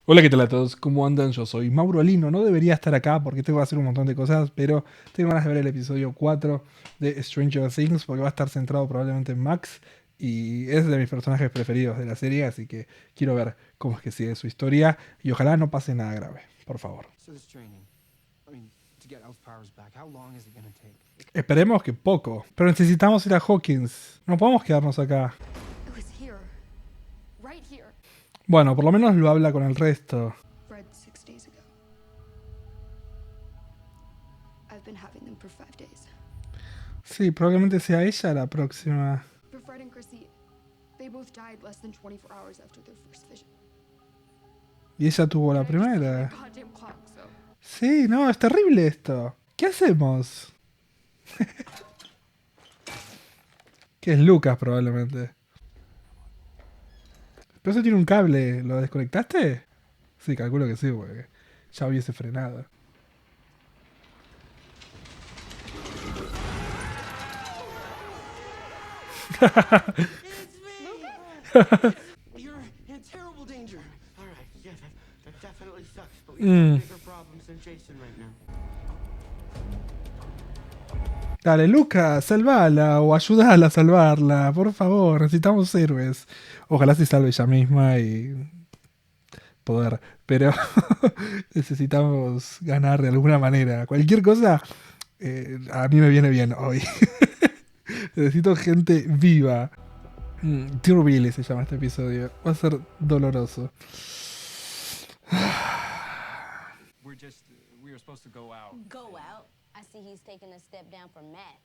Hola, ¿qué tal a todos? ¿Cómo andan? Yo soy Mauro Alino. No debería estar acá porque tengo que hacer un montón de cosas, pero tengo ganas de ver el episodio 4 de Stranger Things porque va a estar centrado probablemente en Max y es de mis personajes preferidos de la serie, así que quiero ver cómo es que sigue su historia y ojalá no pase nada grave, por favor. So this training, to get Elf powers back, how long is it gonna take? Esperemos que poco, pero necesitamos ir a Hawkins. No podemos quedarnos acá. It was here. Right here. Bueno, por lo menos lo habla con el resto. Bred 6 days ago. I've been having them for 5 days. Sí, probablemente sea ella la próxima. For Fred and Chrissy, they both died less than 24 hours after their first vision. Y ella tuvo la And I just looked at primera. my goddamn clock, so Sí, no, es terrible esto. ¿Qué hacemos? Que es Lucas probablemente. Pero eso tiene un cable. ¿Lo desconectaste? Sí, calculo que sí, porque ya hubiese frenado. You're in terrible danger. All right, yeah, that definitely sucks, but we have bigger problems than Jason right now. Dale, Lucas, salvala o ayúdala a salvarla, por favor. Necesitamos héroes. Ojalá se salve ella misma y poder. Pero necesitamos ganar de alguna manera. Cualquier cosa a mí me viene bien hoy. Necesito gente viva. Dear Billy se llama este episodio. Va a ser doloroso. We were supposed to go out. Go out. I see he's taking a step down from Max.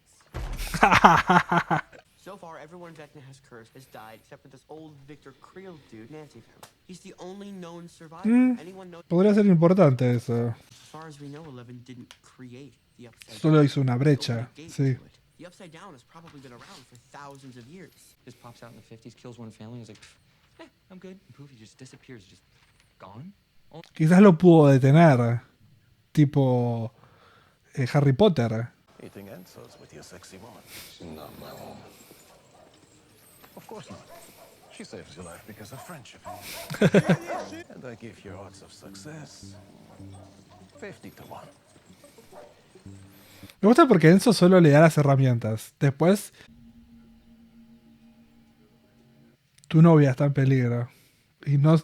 So far, everyone Vecna has cursed has died, except for this old Victor Creel dude Nancy found. He's the only known survivor. Anyone knows? Podría ser importante eso. As far as we know, Eleven didn't create the Upside Solo Down. hizo una Opened brecha. a gate Sí. to it. The Upside Down has probably been around for thousands of years. Just pops out in the 50s, kills one family, and is like, I'm good. And poof, he just disappears, just gone. Quizás lo pudo detener. Tipo Harry Potter. Eating Ensos with your sexy woman. She's not my woman. Of course not. She saves your life because of friendship. And I give your odds of success 50-1. Me gusta porque Enzo solo le da las herramientas. Después, tu novia está en peligro. Y no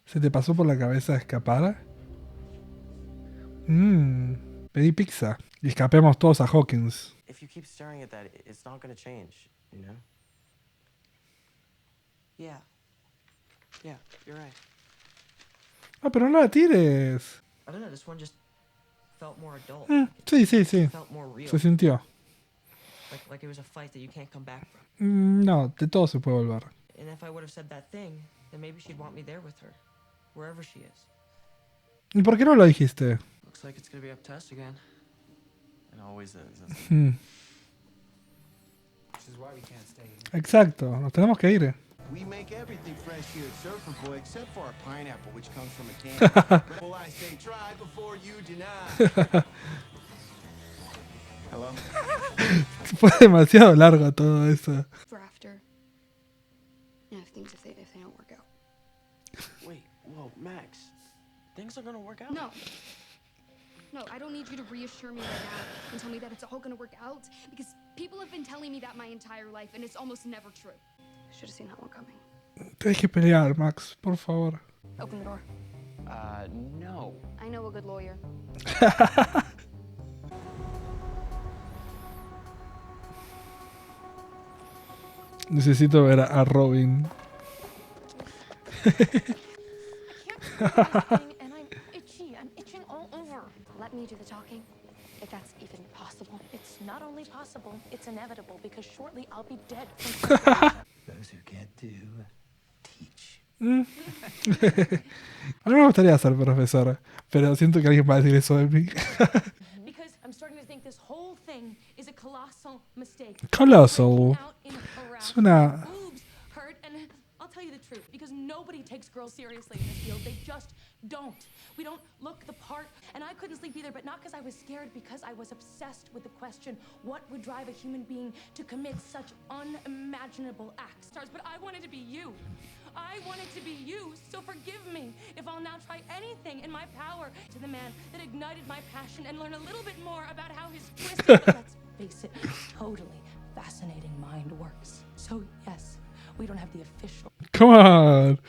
se te pasó por la cabeza escapar. Pedí pizza. Y escapemos todos a Hawkins. If you keep staring at that, it's not gonna change, you know? Yeah. Yeah, you're right. Ah, pero no la tires. I don't know, this one just felt more adult. Sí, sí, sí. Felt more real. Se sintió. Like it was a fight that you can't come back from. No, de todo se puede volver. And if I would have said that thing, then maybe she'd want me there with her, wherever she is. ¿Y por qué no lo dijiste? Looks like it's gonna be up to us again. It always is. Which is why we can't stay here. Exacto, nos tenemos que ir. We make everything fresh here at Surfer Boy except for our pineapple, which comes from a can. Well, I say try before you deny. Hello? Fue demasiado largo todo eso. for after. And if things if they don't work out. Wait, whoa, Max. Things are gonna work out. No. No, I don't need you to reassure me right now and tell me that it's all gonna work out because people have been telling me that my entire life and it's almost never true. I should have seen that one coming. Tienes que pelear, Max, por favor. Open the door. No. I know a good lawyer. Necesito ver a Robin. And I'm itchy. I'm itching all over. Let me do the talking, if that's even possible. It's not only possible, it's inevitable because shortly I'll be dead. Those who can't do, teach. A mí me gustaría ser profesor, pero siento que alguien va a decir eso de mí. Because I'm starting to think this whole thing is a colossal mistake. Colossal. Breaking out in harassment. Suena... Boobs hurt, and I'll tell you the truth, because nobody takes girls seriously in this field. They just don't. We don't look the part, and I couldn't sleep either, but not because I was scared, because I was obsessed with the question, what would drive a human being to commit such unimaginable acts? Stars, but I wanted to be you. I wanted to be you, so forgive me if I'll now try anything in my power to the man that ignited my passion and learn a little bit more about how his twisted, but let's face it, totally fascinating mind works. So yes, we don't have the official. Come on.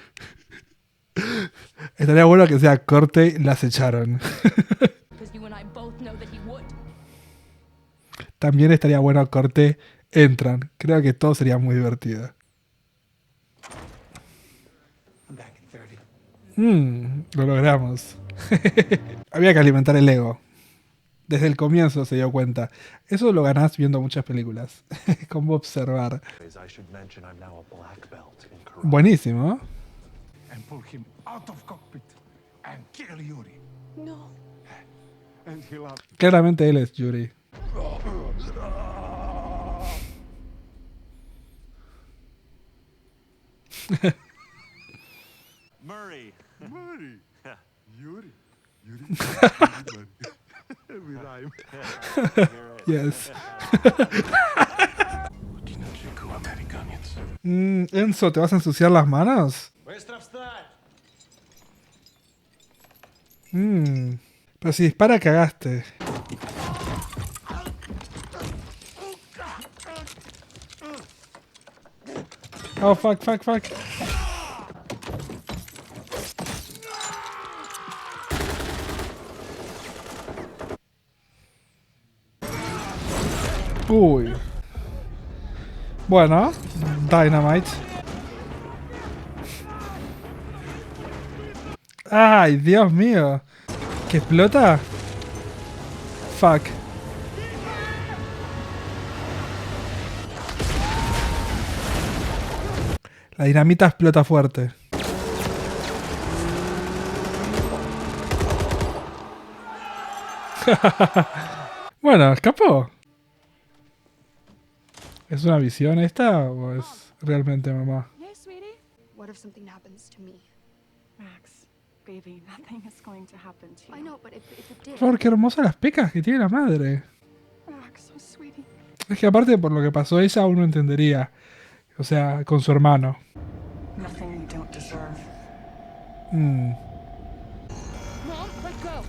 Estaría bueno que sea corte, las echaron. Because you and I both know that he would. También estaría bueno corte, entran. Creo que todo sería muy divertido. I'm back in 30. Lo logramos. Había que alimentar el ego. Desde el comienzo se dio cuenta. Eso lo ganás viendo muchas películas. Como observar. I should mention I'm now a black belt in karate. Buenísimo. And pull him out of cockpit and kill Yuri. No. And he'll have Claramente él es Yuri. Murray. Murray. Yuri. Yuri. We rhyme. Yes. Dinajinku Americanians. Enzo, ¿te vas a ensuciar las manos? Pero si dispara, cagaste. Oh, fuck. Uy. Bueno, Dynamite. Ay, Dios mío. ¿Que explota? Fuck. La dinamita explota fuerte. Bueno, escapó. ¿Es una visión esta o es realmente mamá? Yes, sweetie? What if something happens to me? Max, baby, nothing is going to happen to you. I know, but if it did... Por qué hermosas las pecas que tiene la madre. Max, oh sweetie. Es que aparte por lo que pasó ella aún no entendería. O sea, con su hermano. Nothing you don't deserve. Mom, let go.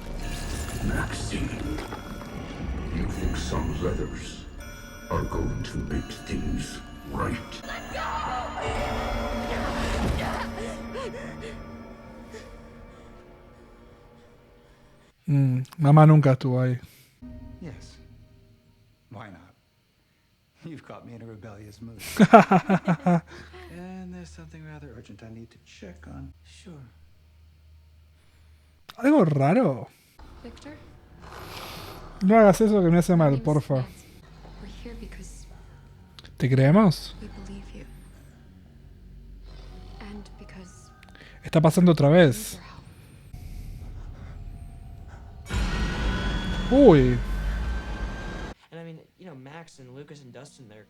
Maxine, you think some leathers are going to make things right? Mamá nunca estuvo ahí. Yes. Why not? You've caught me in a rebellious mood. And there's something rather urgent I need to check on. Sure. Algo raro. Victor? No hagas eso que me hace My mal, name's porfa. Nancy. We're here because ¿Te creemos? we believe you. And because Está pasando otra we need vez. your help. Uy. And I mean, you know, Max and Lucas and Dustin, they're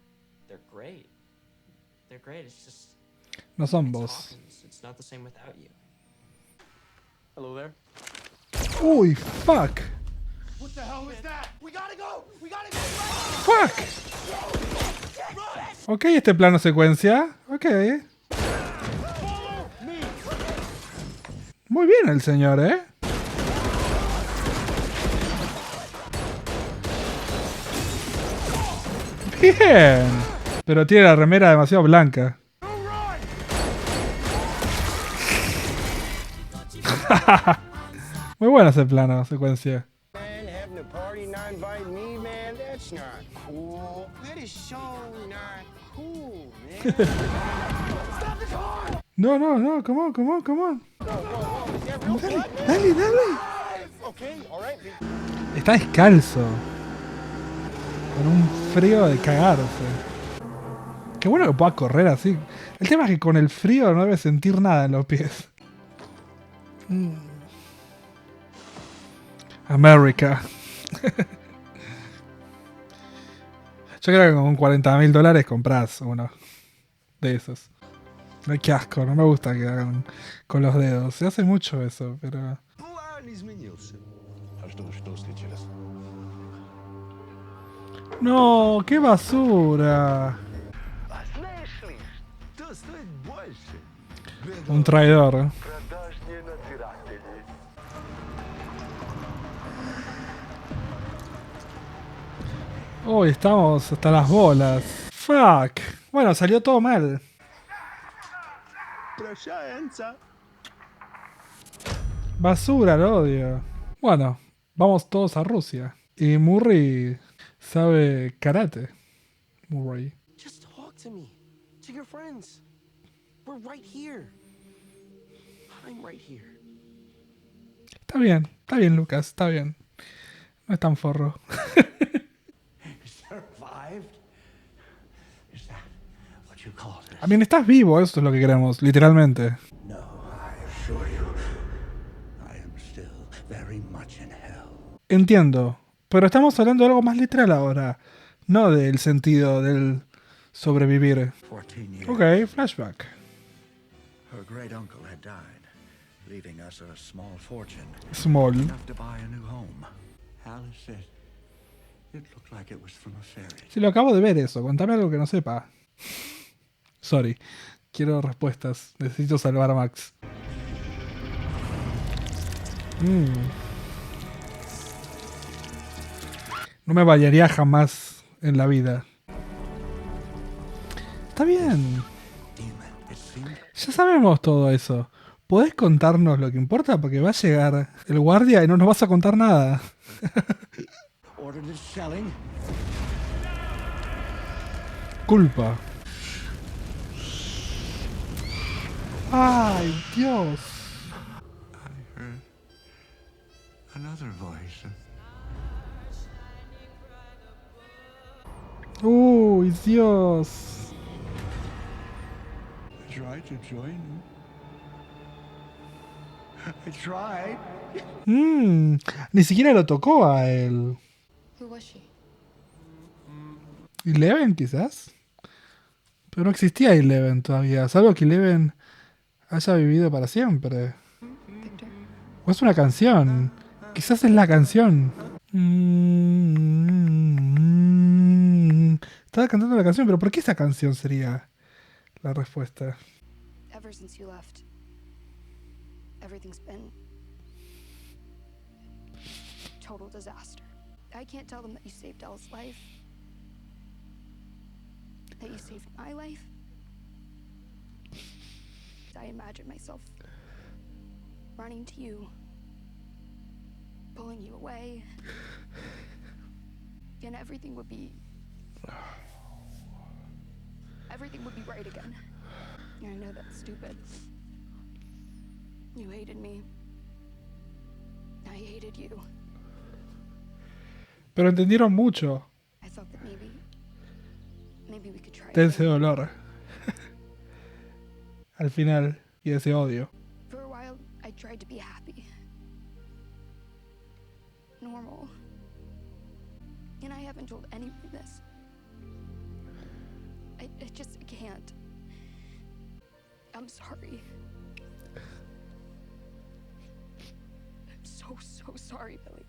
great. They're great. It's just No son it's vos. Hawkins. It's not the same without you. Hello there. Uy, fuck. What the hell is that? We gotta go! We gotta go! Fuck. Ok, este plano secuencia. Ok. Muy bien el señor, ¿eh? Bien. Pero tiene la remera demasiado blanca. Muy bueno ese plano, secuencia. Man, having a party not inviting me, man, that's not cool. That is so not cool, man. Stop the car! No, come on. Whoa, is that real blood, man? Dale. Okay, all right. Está descalzo. Con un frío de cagarse. Qué bueno que pueda correr así. El tema es que con el frío no debe sentir nada en los pies. América. Yo creo que con $40,000 compras uno de esos. Ay, qué asco, no me gusta que hagan con los dedos. Se hace mucho eso, pero... План изменился. А что случилось? No, qué basura. Знаешь ли, что стоит больше? Un traidor. Uy, estamos hasta las bolas. Fuck. Bueno, salió todo mal. Basura, lo odio. Bueno, vamos todos a Rusia. Y Murray sabe karate. Murray. Just talk to me. To your friends. We're right here. I'm right here. Está bien, Lucas, está bien. No es tan forro. Survived? Is that what you call this? A mí, estás vivo, eso es lo que queremos, literalmente. No, I assure you, I am still very much in hell. Entiendo, pero estamos hablando de algo más literal ahora, no del sentido del sobrevivir. 14 years. Ok, flashback. Her great uncle had died, leaving us a small fortune. Small. Enough to buy a new home. Alice said it looked like it was from a fairy. Si lo acabo de ver eso, contame algo que no sepa. Sorry, quiero respuestas. Necesito salvar a Max. No me bañaría jamás en la vida. Está bien. Ya sabemos todo eso. ¿Podés contarnos lo que importa? Porque va a llegar el guardia y no nos vas a contar nada. Ordered his shelling. Culpa. ¡Ay, Dios! I heard another voice. ¡Uy, Dios! I tried to join him. I tried. Ni siquiera lo tocó a él. Who was she? ¿Eleven, quizás? Pero no existía Eleven todavía. Salvo que Eleven haya vivido para siempre. Victor? O es una canción. Quizás es la canción. Estaba cantando la canción, pero ¿por qué esa canción sería la respuesta? Ever since you left, everything's been total disaster. I can't tell them that you saved Elle's life, that you saved my life. I imagine myself running to you, pulling you away, and everything would be right again. I know that's stupid. You hated me. I hated you. Pero entendieron mucho I thought that maybe we could try. de ese dolor. Al final, y ese odio. For a while, I tried to be happy. Normal. And I haven't told anyone this. I just can't. I'm sorry. I'm so sorry, Billy.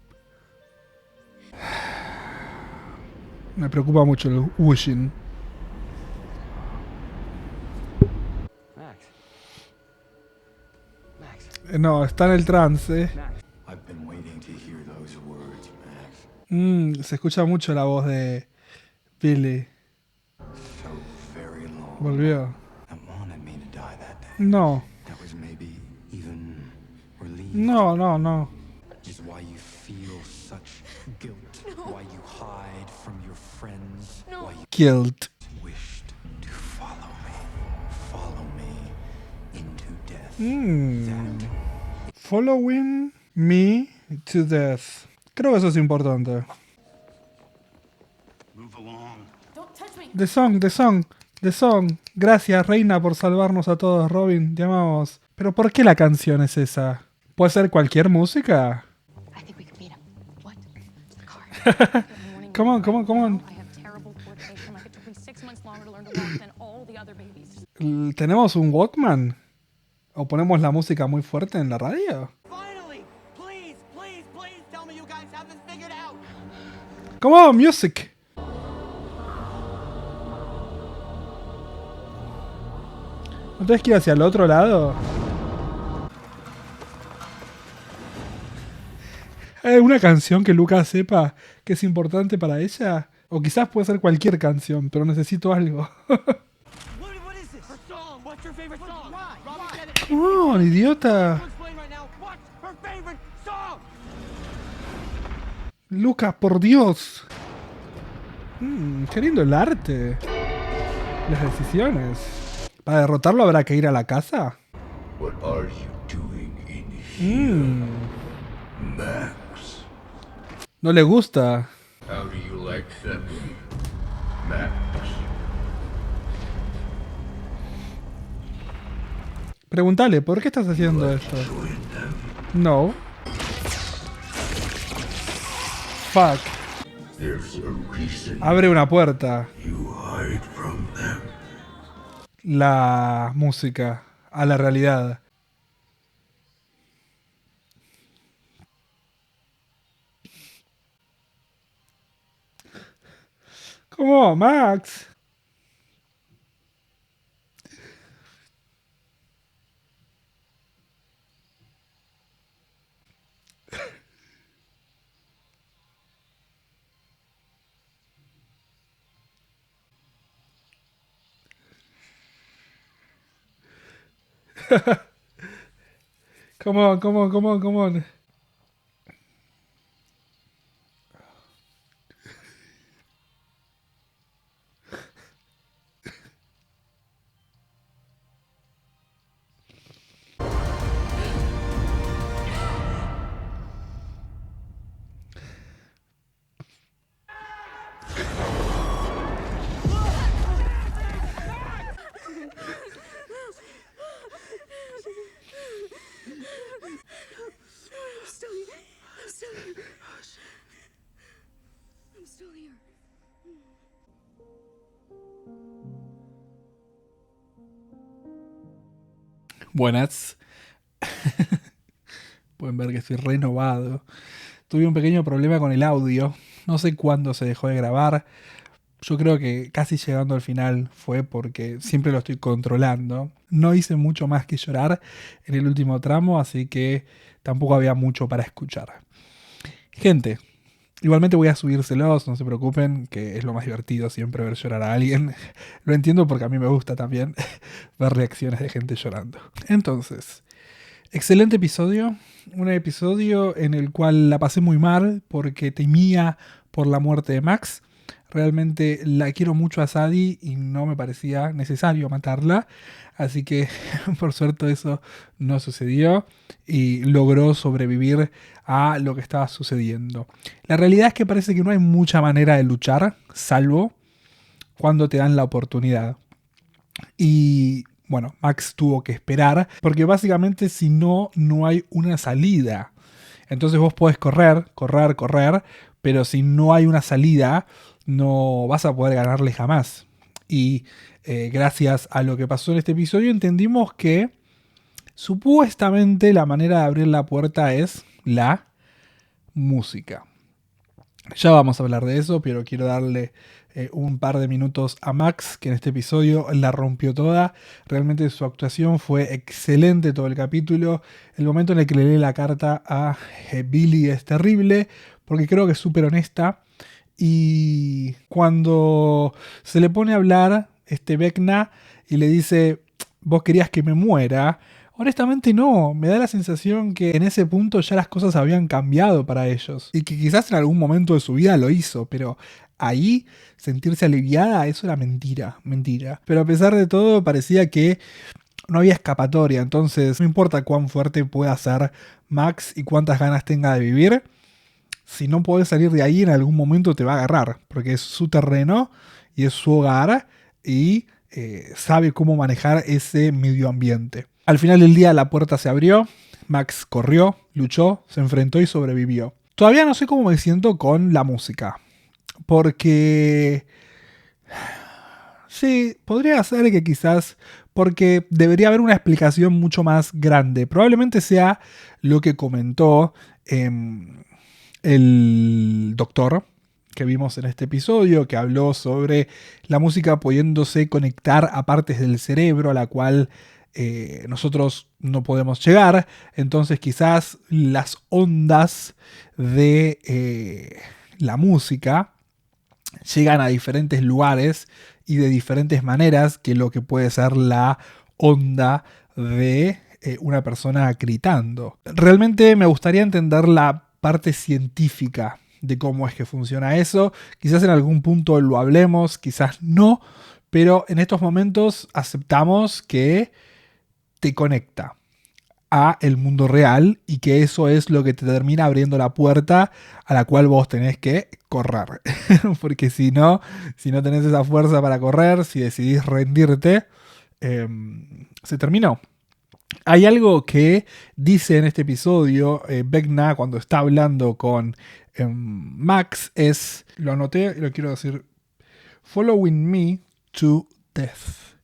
Me preocupa mucho el wishing. Max. No, está en el trance. I've been waiting to hear those words, Max. Se escucha mucho la voz de Billy. So very long. Volvió. That wanted me to die that day. No. That was maybe even relieved. No. Is why you feel such guilt. Why you hide from your friends. Why you Guilt. wished to follow me into death. Following me to death. Creo que eso es importante. Move along. Don't touch me. The song. Gracias, Reina, por salvarnos a todos. Robin, te amamos. Pero ¿por qué la canción es esa? ¿Puede ser cualquier música? I think we could beat him. What? The car. Come on. I have terrible coordination. Like it took me 6 months longer to learn to walk than all the other babies. ¿Tenemos un Walkman? ¿O ponemos la música muy fuerte en la radio? Finally! Please tell me you guys have this figured out! Come on, music! No tenés que ir hacia el otro lado. ¿Hay alguna canción que Lucas sepa que es importante para ella? O quizás puede ser cualquier canción, pero necesito algo. ¡Oh, idiota! Lucas, por Dios. Qué lindo el arte. Las decisiones. ¿Para derrotarlo habrá que ir a la casa? What are you doing in here, Max? No le gusta. How do you like them, Max? Pregúntale, ¿por qué estás haciendo esto? No. Fuck. There's a reason Abre una puerta. you hide from them. La música a la realidad. ¿Cómo, Max? Come on, come on, come on, come on. I'm still here. Buenas. Pueden ver que estoy renovado. Tuve un pequeño problema con el audio. No sé cuándo se dejó de grabar. Yo creo que casi llegando al final fue porque siempre lo estoy controlando. No hice mucho más que llorar en el último tramo, así que tampoco había mucho para escuchar. Gente, igualmente voy a subírselos, no se preocupen, que es lo más divertido siempre ver llorar a alguien. Lo entiendo porque a mí me gusta también ver reacciones de gente llorando. Entonces, excelente episodio. Un episodio en el cual la pasé muy mal porque temía por la muerte de Max. Realmente la quiero mucho a Sadie y no me parecía necesario matarla. Así que por suerte eso no sucedió y logró sobrevivir a lo que estaba sucediendo. La realidad es que parece que no hay mucha manera de luchar, salvo cuando te dan la oportunidad. Y bueno, Max tuvo que esperar, porque básicamente si no, no hay una salida. Entonces vos podés correr, pero si no hay una salida, no vas a poder ganarle jamás. Y gracias a lo que pasó en este episodio entendimos que supuestamente la manera de abrir la puerta es la música. Ya vamos a hablar de eso, pero quiero darle un par de minutos a Max, que en este episodio la rompió toda. Realmente su actuación fue excelente todo el capítulo. El momento en el que le lee la carta a Billy es terrible, porque creo que es súper honesta. Y cuando se le pone a hablar Vecna y le dice, vos querías que me muera, honestamente no, me da la sensación que en ese punto ya las cosas habían cambiado para ellos. Y que quizás en algún momento de su vida lo hizo, pero ahí sentirse aliviada, eso era mentira. Pero a pesar de todo parecía que no había escapatoria, entonces no importa cuán fuerte pueda ser Max y cuántas ganas tenga de vivir, si no podés salir de ahí en algún momento te va a agarrar, porque es su terreno y es su hogar y sabe cómo manejar ese medio ambiente. Al final del día la puerta se abrió, Max corrió, luchó, se enfrentó y sobrevivió. Todavía no sé cómo me siento con la música, porque sí, podría ser que quizás, porque debería haber una explicación mucho más grande. Probablemente sea lo que comentó el doctor que vimos en este episodio, que habló sobre la música pudiéndose conectar a partes del cerebro a la cual nosotros no podemos llegar. Entonces quizás las ondas de la música llegan a diferentes lugares y de diferentes maneras que lo que puede ser la onda de una persona gritando. Realmente me gustaría entender la parte científica de cómo es que funciona eso. Quizás en algún punto lo hablemos, quizás no, pero en estos momentos aceptamos que te conecta a el mundo real y que eso es lo que te termina abriendo la puerta a la cual vos tenés que correr. Porque si no tenés esa fuerza para correr, si decidís rendirte, se terminó. Hay algo que dice en este episodio Vecna cuando está hablando con Max, lo anoté y lo quiero decir: following me to death.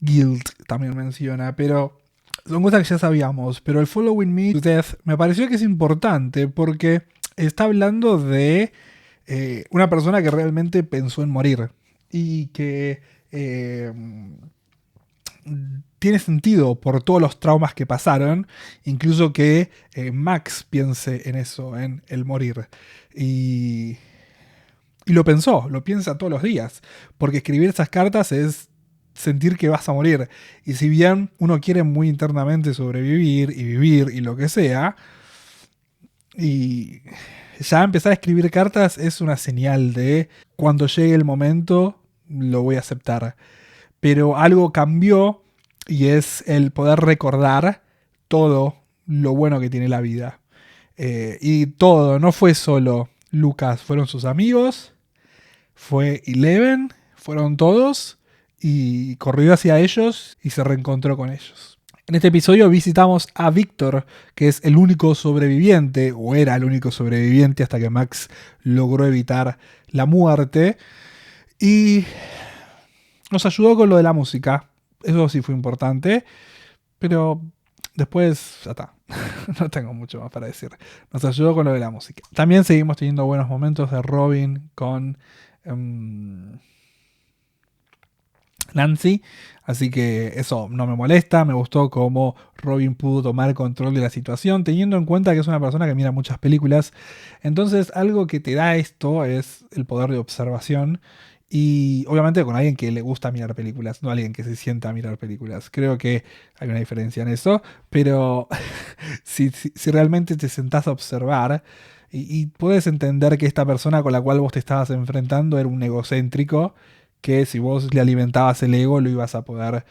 Guilt también menciona, pero son cosas que ya sabíamos. Pero el following me to death me pareció que es importante porque está hablando de una persona que realmente pensó en morir y que tiene sentido por todos los traumas que pasaron, incluso que Max piense en eso, en el morir. Y lo pensó, lo piensa todos los días, porque escribir esas cartas es sentir que vas a morir. Y si bien uno quiere muy internamente sobrevivir y vivir y lo que sea, y ya empezar a escribir cartas es una señal de cuando llegue el momento lo voy a aceptar. Pero algo cambió y es el poder recordar todo lo bueno que tiene la vida. Y todo, no fue solo Lucas, fueron sus amigos, fue Eleven, fueron todos, y corrió hacia ellos y se reencontró con ellos. En este episodio visitamos a Víctor, que es el único sobreviviente, o era el único sobreviviente hasta que Max logró evitar la muerte, y nos ayudó con lo de la música. Eso sí fue importante, pero después ya está. No tengo mucho más para decir. Nos ayudó con lo de la música. También seguimos teniendo buenos momentos de Robin con Nancy, así que eso no me molesta. Me gustó cómo Robin pudo tomar control de la situación, teniendo en cuenta que es una persona que mira muchas películas. Entonces algo que te da esto es el poder de observación, y obviamente con alguien que le gusta mirar películas, no alguien que se sienta a mirar películas. Creo que hay una diferencia en eso, pero si realmente te sentás a observar y puedes entender que esta persona con la cual vos te estabas enfrentando era un egocéntrico, que si vos le alimentabas el ego lo ibas a poder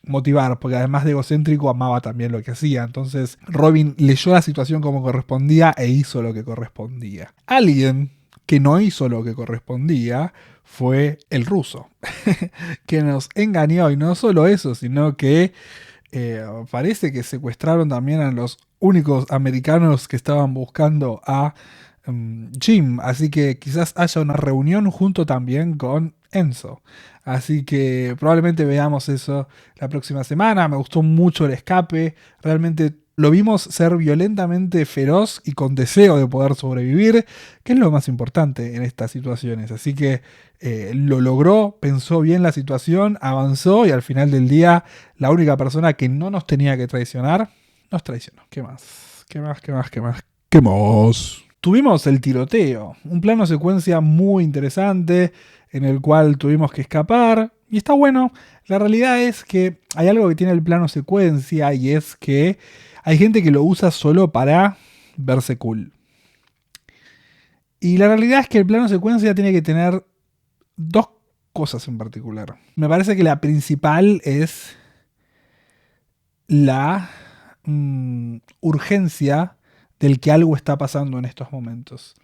motivar, porque además de egocéntrico amaba también lo que hacía. Entonces Robin leyó la situación como correspondía e hizo lo que correspondía. Alguien que no hizo lo que correspondía fue el ruso, que nos engañó, y no solo eso, sino que parece que secuestraron también a los únicos americanos que estaban buscando a Jim, así que quizás haya una reunión junto también con Enzo. Así que probablemente veamos eso la próxima semana. Me gustó mucho el escape, realmente lo vimos ser violentamente feroz y con deseo de poder sobrevivir, que es lo más importante en estas situaciones. Así que lo logró, pensó bien la situación, avanzó, y al final del día la única persona que no nos tenía que traicionar, nos traicionó. ¿Qué más? ¿Qué más? ¿Qué más? ¿Qué más? ¿Qué más? Tuvimos el tiroteo, un plano secuencia muy interesante en el cual tuvimos que escapar, y está bueno. La realidad es que hay algo que tiene el plano secuencia, y es que hay gente que lo usa solo para verse cool. Y la realidad es que el plano secuencia tiene que tener dos cosas en particular. Me parece que la principal es la urgencia del que algo está pasando en estos momentos.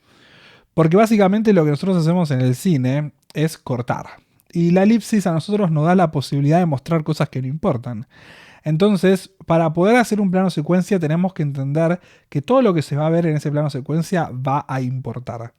Porque básicamente lo que nosotros hacemos en el cine es cortar. Y la elipsis a nosotros nos da la posibilidad de mostrar cosas que no importan. Entonces, para poder hacer un plano secuencia tenemos que entender que todo lo que se va a ver en ese plano secuencia va a importar.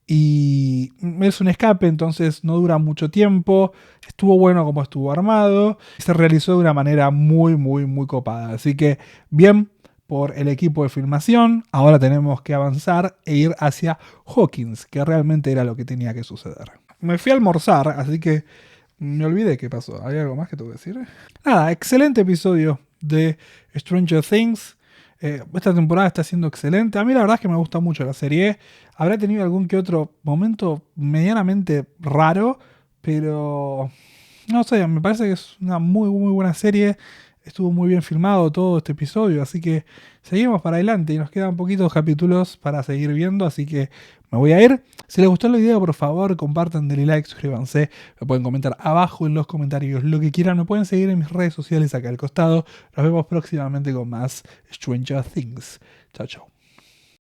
Y es un escape, entonces no dura mucho tiempo. Estuvo bueno como estuvo armado. Se realizó de una manera muy, muy, muy copada. Así que bien por el equipo de filmación. Ahora tenemos que avanzar e ir hacia Hawkins, que realmente era lo que tenía que suceder. Me fui a almorzar, así que Me olvidé qué pasó. ¿Hay algo más que tengo que decir? Nada, excelente episodio de Stranger Things. Esta temporada está siendo excelente. A mí la verdad es que me gusta mucho la serie. Habrá tenido algún que otro momento medianamente raro, pero no sé, me parece que es una muy, muy buena serie. Estuvo muy bien filmado todo este episodio, así que seguimos para adelante y nos quedan poquitos capítulos para seguir viendo, así que me voy a ir. Si les gustó el video, por favor, compartan, denle like, suscríbanse. Me pueden comentar abajo en los comentarios lo que quieran. Me pueden seguir en mis redes sociales acá al costado. Nos vemos próximamente con más Stranger Things. Chao, chao.